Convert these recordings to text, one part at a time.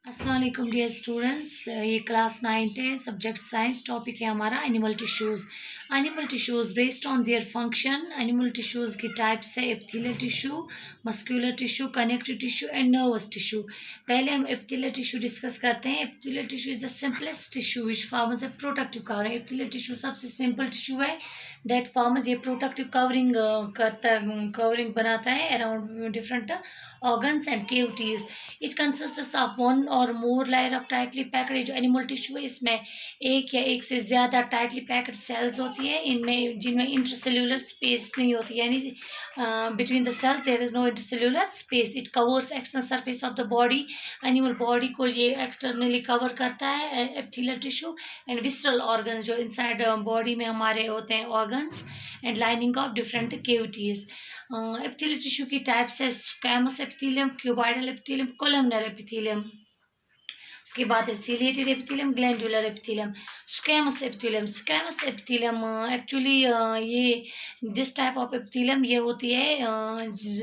अस्सलाम वालेकुम dear students, ये क्लास 9th है। सब्जेक्ट साइंस, टॉपिक है हमारा animal tissues. Animal tissues based on their function. Animal tissues की टाइप्स है epithelial tissue, muscular tissue, connective tissue and nervous tissue. पहले हम एपिथेलियल टिश्यू डिस्कस करते हैं। Epithelial tissue is the simplest tissue which forms a protective cover. Epithelial tissue सबसे simple tissue है that forms ये protective covering बनाता है around different organs and cavities. It consists of one or more layer of tightly packed जो animal tissue है इसमें एक या एक से ज़्यादा टाइटली पैक्ड सेल्स होती है, इनमें जिनमें इंटरसेल्यूलर स्पेस नहीं होती, यानी between the cells there is no intercellular space. It covers external surface of the body. Animal body को ये एक्सटर्नली कवर करता है epithelial tissue and visceral organs जो इनसाइड बॉडी में हमारे होते हैं organs and lining of different cavities. Epithelial tissue की टाइप्स है squamous epithelium, cuboidal epithelium, columnar epithelium. उसके बाद है ciliated epithelium, glandular epithelium. Squamous epithelium actually ये दिस टाइप ऑफ एपिथेलियम ये होती है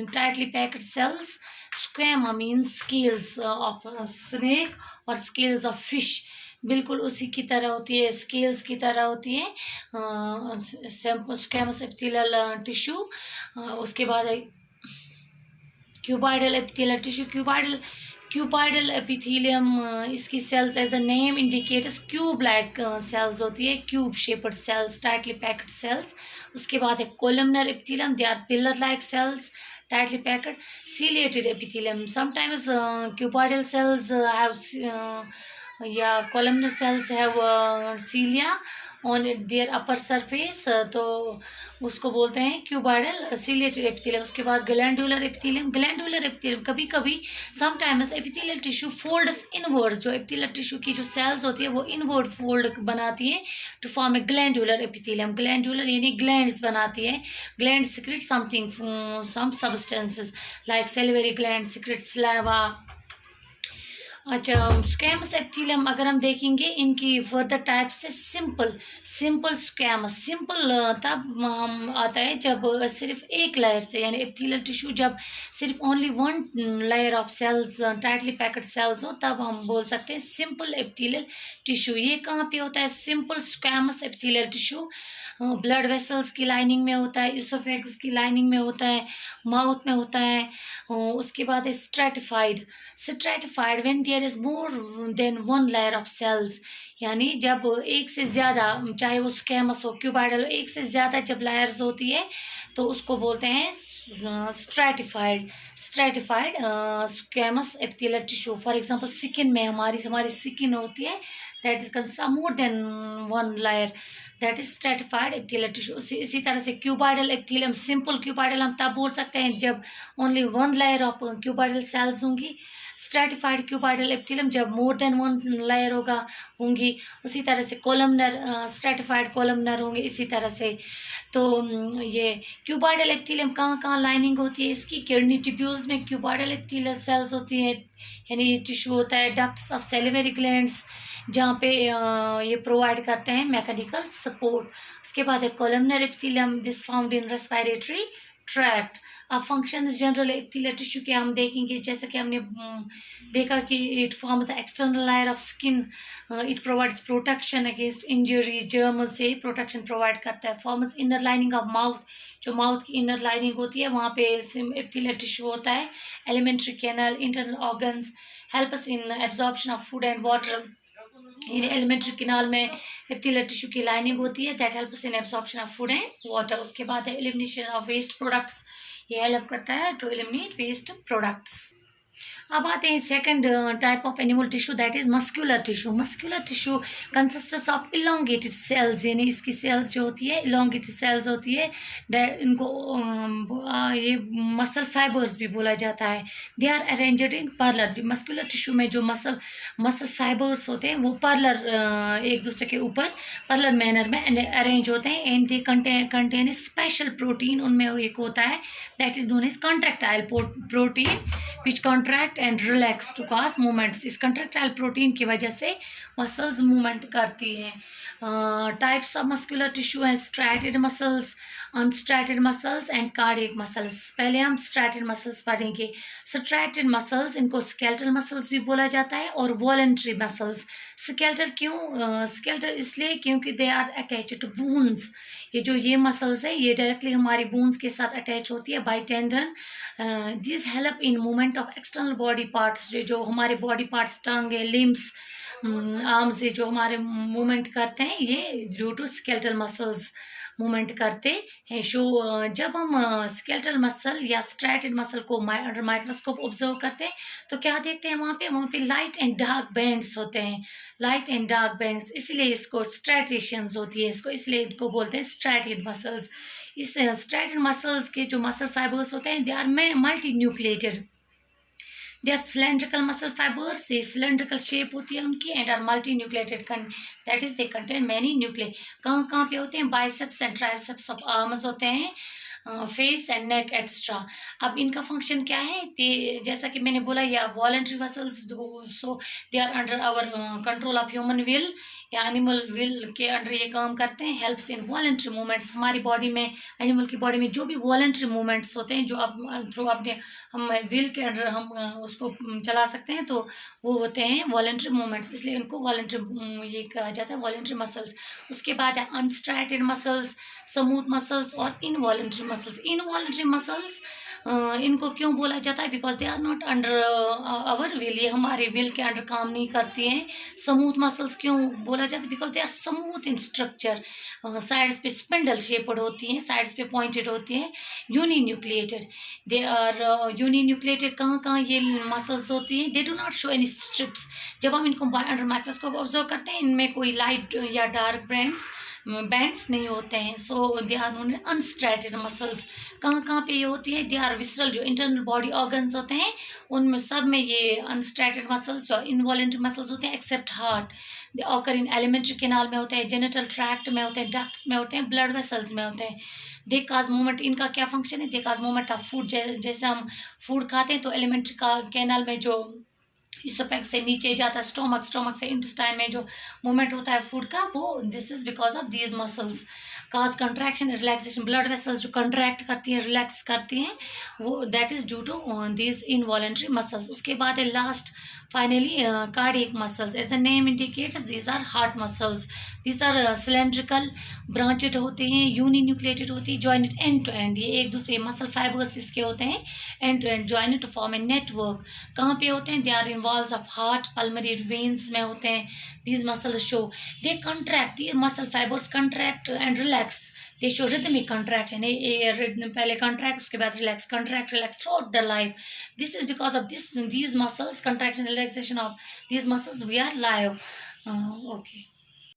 tightly packed cells. Squama means scales of snake और स्केल्स ऑफ फिश, बिल्कुल उसी की तरह होती है, स्केल्स की तरह होती है स्क्वैमस एपिथेलियल टिश्यू। उसके बाद है cuboidal epithelial tissue. Cuboidal epithelium इसकी cells as the name indicates cube like cells होती है, cube shaped cells, tightly packed cells. उसके बाद है columnar epithelium, they are pillar like cells tightly packed. Ciliated epithelium, sometimes cuboidal cells have columnar cells have cilia on their upper surface, तो उसको बोलते हैं cuboidal ciliated epithelium. उसके बाद glandular epithelium कभी कभी sometimes epithelial tissue folds inwards, जो epithelial tissue की जो सेल्स होती है वो इनवर्ड फोल्ड बनाती है to form a glandular epithelium. Glandular यानी ग्लैंड्स बनाती है, gland secrete something some substances like salivary gland secrete saliva. अच्छा, स्क्वैमस एपिथेलियम अगर हम देखेंगे इनकी फर्दर टाइप्स है सिंपल स्क्वैमस। सिंपल तब हम आता है जब सिर्फ एक लेयर से, यानी एपिथेलियल टिश्यू जब सिर्फ only one layer of cells tightly packed cells हो तब हम बोल सकते हैं सिंपल एपिथेलियल टिश्यू। ये कहाँ पे होता है simple squamous epithelial tissue? Blood vessels की लाइनिंग में होता है, इसोफेगस की लाइनिंग में होता है, माउथ में होता है। उसके बाद है stratified when there is more than one layer of cells, यानी जब एक से ज़्यादा, चाहे वो स्क्वैमस हो क्यूबॉइडल हो, एक से ज़्यादा जब लेयर्स होती है तो उसको बोलते हैं stratified squamous epithelial tissue. For example skin में हमारी स्किन होती है that is consist more than one layer, that is stratified epithelial tissue. इसी तरह से क्यूबॉइडल एपिथेलियम, सिंपल क्यूबॉइडल हम तब बोल सकते हैं जब only one layer of cuboidal cells होंगी। स्ट्रेटिफाइड क्यूबॉइडल एपिथेलियम जब मोर देन वन लेयर होंगी। उसी तरह से कोलमनर स्ट्रेटिफाइड कोलमनर होंगे इसी तरह से। तो ये क्यूबॉइडल एपिथेलियम कहाँ लाइनिंग होती है इसकी? किडनी ट्यूब्यूल्स में क्यूबॉइडल एपिथेलियल सेल्स होती हैं, यानी टिश्यू होता है डक्ट्स ऑफ सेलिवरी ग्लैंड्स जहाँ पे ये प्रोवाइड करते हैं मैकेनिकल सपोर्ट। उसके बाद है columnar epithelium, this found in respiratory tract. अब फंक्शंस जनरल एपिथेलियल टिश्यू के हम देखेंगे, जैसे कि हमने देखा कि it forms the external layer of skin, it provides protection against injury, germ से प्रोटेक्शन प्रोवाइड करता है। Forms inner lining of mouth, जो माउथ की इनर लाइनिंग होती है वहाँ पे एपिथेलियल टिश्यू होता है। Alimentary canal, internal organs helps in absorption of food and water. In alimentary canal में एपिथेलियल टिश्यू की लाइनिंग होती है that helps in absorption of food and water. उसके बाद है एलिमिनेशन ऑफ वेस्ट प्रोडक्ट्स, ये हेल्प करता है टू एलिमिनेट वेस्ट प्रोडक्ट्स। अब आते हैं second type of animal tissue that is muscular tissue consists of elongated cells, यानी इसकी सेल्स जो होती है इलोंगेटेड सेल्स होती है, इनको ये मसल फाइबर्स भी बोला जाता है। They are arranged in parallel. Muscular tissue में जो मसल फाइबर्स होते हैं वो पर्लर एक दूसरे के ऊपर पर्लर मैनर में अरेंज होते हैं and they contain special protein. उनमें एक होता है that is known as contractile protein which contract and relax to cause movements. इस कंट्रैक्टाइल प्रोटीन की वजह से मसल्स मूवमेंट करती हैं। टाइप्स ऑफ मस्कुलर टिश्यू है striated muscles, unstriated muscles and cardiac muscles. पहले हम स्ट्रैटेड मसल्स पढ़ेंगे। स्ट्रैटेड मसल्स, इनको स्केलेटल मसल्स भी बोला जाता है और वॉलेंट्री मसल्स। स्केलेटल क्यों? स्केलेटल इसलिए क्योंकि they are attached to bones. ये मसल्स है ये डायरेक्टली हमारी बोन्स के साथ अटैच होती है by tendon. This help in movement of external body parts. जो हमारे बॉडी पार्ट्स, टांगे, लिम्स, आर्म्स से जो हमारे मूवमेंट करते हैं ये due to skeletal muscles movement करते हैं। जब हम स्केलेटल मसल या स्ट्रैटेड मसल को अंडर माइक्रोस्कोप ऑब्जर्व करते हैं तो क्या देखते हैं? वहाँ पे लाइट एंड डार्क बैंड्स होते हैं, लाइट एंड डार्क बैंड्स, इसीलिए इसको स्ट्रैटेशंस होती है, इसलिए इनको बोलते हैं स्ट्रैटेड मसल्स। इस स्ट्रैटेड मसल्स के जो मसल फाइबर्स होते हैं they are multinucleated. They are cylindrical muscle fibres, ये सिलेंड्रिकल शेप होती है उनकी, and are multinucleated, that is they contain many nuclei. कहाँ कहाँ पे होते हैं? Biceps and triceps of arms होते हैं, फेस एंड नेक एक्स्ट्रा। अब इनका फंक्शन क्या है? जैसा कि मैंने बोला या voluntary muscles, so they are under our control of human will या एनिमल विल के अंडर ये काम करते हैं। Helps in voluntary movements. हमारी बॉडी में, एनिमल की बॉडी में जो भी वॉलेंट्री मूवमेंट्स होते हैं जो अब थ्रू अपने हम विल के अंडर हम उसको चला सकते हैं, तो वो होते हैं वॉलेंट्री मूवमेंट्स, इसलिए उनको वॉलेंट्री ये कहा जाता है वॉलेंट्री मसल्स। उसके बाद है अनस्ट्रैटेड मसल्स, स्मूथ मसल्स और इनवॉलेंट्री मसल्स। इनवॉलेंट्री मसल्स इनको क्यों बोला जाता है? Because they are not under our will, ये हमारे विल के अंडर काम नहीं करती हैं। स्मूथ मसल्स क्यों बोला जाता है? Because they are smooth in structure, sides पे स्पिंडल शेप्ड होती हैं, साइड्स पे पॉइंटेड होती हैं, uninucleated. They are uninucleated. कहाँ कहाँ ये मसल्स होती हैं? They do not show any strips. जब हम इनको अंडर माइक्रोस्कोप ऑब्जर्व करते हैं इनमें कोई लाइट या डार्क बैंड्स नहीं होते हैं, so they are known unstriated muscles. कहाँ कहाँ पे ये होती है? दे आर विसरल, जो इंटरनल बॉडी ऑर्गन्स होते हैं उनमें सब में ये अनस्ट्रैटेड मसल्स और इनवॉलेंट्री मसल्स होते हैं, except heart. They occur in alimentary canal में होते हैं, जेनिटल ट्रैक्ट में होते हैं, डक्ट्स में होते हैं, ब्लड वेसल्स में होते हैं। दे काज मूवमेंट, इनका क्या फंक्शन है? दे काज मूवमेंट ऑफ फूड। जैसे हम फूड खाते हैं तो एलिमेंट्री का कैनाल में जो इसोफेगस से नीचे जाता है स्टोमक से इंटेस्टाइन में जो मूवमेंट होता है फूड का, वो this is because of these muscles. Cause contraction relaxation, blood vessels जो कंट्रैक्ट करती हैं, रिलैक्स करती हैं, वो that is due to these involuntary muscles. उसके बाद है last finally cardiac muscles. As the name indicates these are heart muscles. These are cylindrical, branched होते हैं, यूनी न्यूक्लिएटेड होती है, जॉइंटेड एंड टू एंड। ये एक दूसरे मसल फाइबर्स इसके होते हैं end to end, jointed to form a network. कहाँ पे होते हैं? They are in walls of heart, pulmonary veins में होते हैं। These muscles show they contract, ये muscle fibres contract and relax, they show rhythmic contraction. पहले कंट्रैक्ट उसके बाद relax, contract relax throughout the life. This is because of these muscles, contraction relaxation of these muscles we are live. Okay.